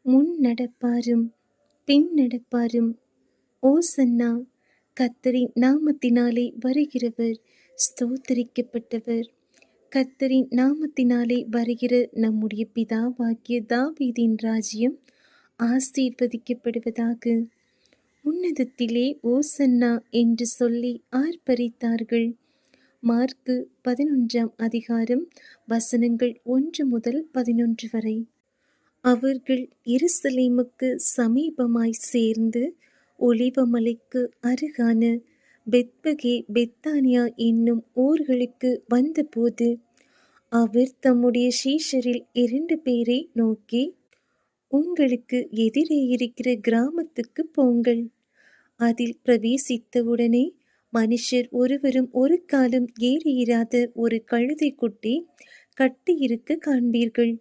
முன் நடப்பாரும் பின் நடப்பாரும் ஓசன்னா, கர்த்தரின் நாமத்தினாலே வருகிறவர் ஸ்தோத்தரிக்கப்பட்டவர். கர்த்தரின் நாமத்தினாலே வருகிற நம்முடைய பிதாவாகிய தாவீதின் ராஜ்யம் ஆசீர்வதிக்கப்படுவதாக. உன்னதத்திலே ஓசன்னா என்று சொல்லி ஆர்ப்பரித்தார்கள். மார்க்கு 11ஆம் அதிகாரம் வசனங்கள் 1 முதல் 11 வரை. அவர்கள் எருசலேமுக்கு சமீபமாய் சேர்ந்து ஒலிவமலைக்கு அருகான பெத்பகே பெத்தானியா என்னும் ஊர்களுக்கு வந்தபோது அவர் தம்முடைய சீஷரில் 2 பேரை நோக்கி, உங்களுக்கு எதிரே இருக்கிற கிராமத்துக்கு போங்கள். அதில் பிரவேசித்தவுடனே மனுஷர் ஒருவரும் ஒரு காலம் ஏறியிராத ஒரு கழுதை குட்டி கட்டியிருக்க காண்பீர்கள்.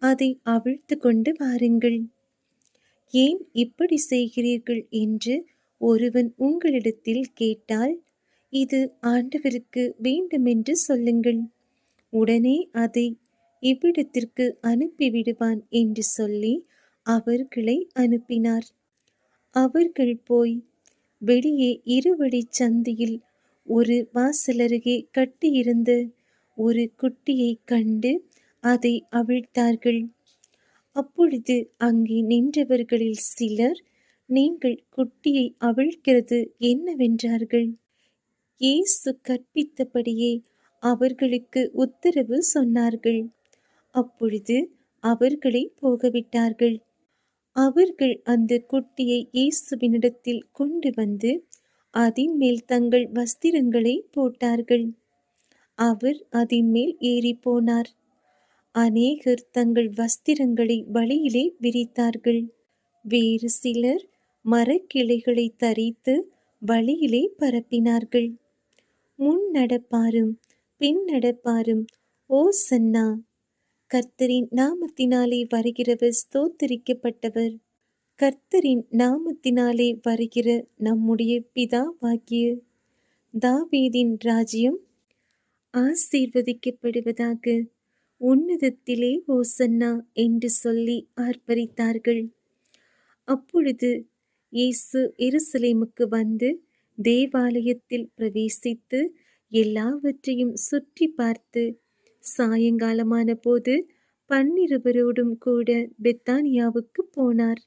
அதை அவிழ்த்து கொண்டு வாருங்கள். ஏன் இப்படி செய்கிறீர்கள் என்று ஒருவன் உங்களிடத்தில் கேட்டால், இது ஆண்டவருக்கு வேண்டுமென்று சொல்லுங்கள். உடனே அதை இவ்விடத்திற்கு அனுப்பிவிடுவான் என்று சொல்லி அவர்களை அனுப்பினார். அவர்கள் போய் வெளியே இருவழிச் சந்தியில் ஒரு வாசலருகே கட்டியிருந்த ஒரு குட்டியை கண்டு அதை அவிழ்த்தார்கள். அப்பொழுது அங்கே நின்றவர்களில் சிலர், நீங்கள் குட்டியை அவிழ்க்கிறது என்னவென்றார்கள். இயேசு கற்பித்தபடியே அவர்களுக்கு உத்தரவு சொன்னார்கள். அப்பொழுது அவர்களை போகவிட்டார்கள். அவர்கள் அந்த குட்டியை இயேசுவினிடத்தில் கொண்டு வந்து அதின் மேல் தங்கள் வஸ்திரங்களை போட்டார்கள். அவர் அதின் மேல் ஏறி போனார். அநேகர் தங்கள் வஸ்திரங்களை வழியிலே விரித்தார்கள். வேறு சிலர் மரக்கிளைகளை தரித்து வழியிலே பரப்பினார்கள். முன் நடப்பாரும் பின் நடப்பாரும் ஓசன்னா, கர்த்தரின் நாமத்தினாலே வருகிறவர் ஸ்தோத்தரிக்கப்பட்டவர். கர்த்தரின் நாமத்தினாலே வருகிற நம்முடைய பிதாவாகிய தாவீதின் ராஜ்யம் ஆசீர்வதிக்கப்படுவதாக. உன்னதத்திலே ஓசன்னா என்று சொல்லி ஆர்ப்பரித்தார்கள். அப்பொழுது இயேசு எருசலேமுக்கு வந்து தேவாலயத்தில் பிரவேசித்து எல்லாவற்றையும் சுற்றி பார்த்து சாயங்காலமான போது 12 கூட பெத்தானியாவுக்கு போனார்.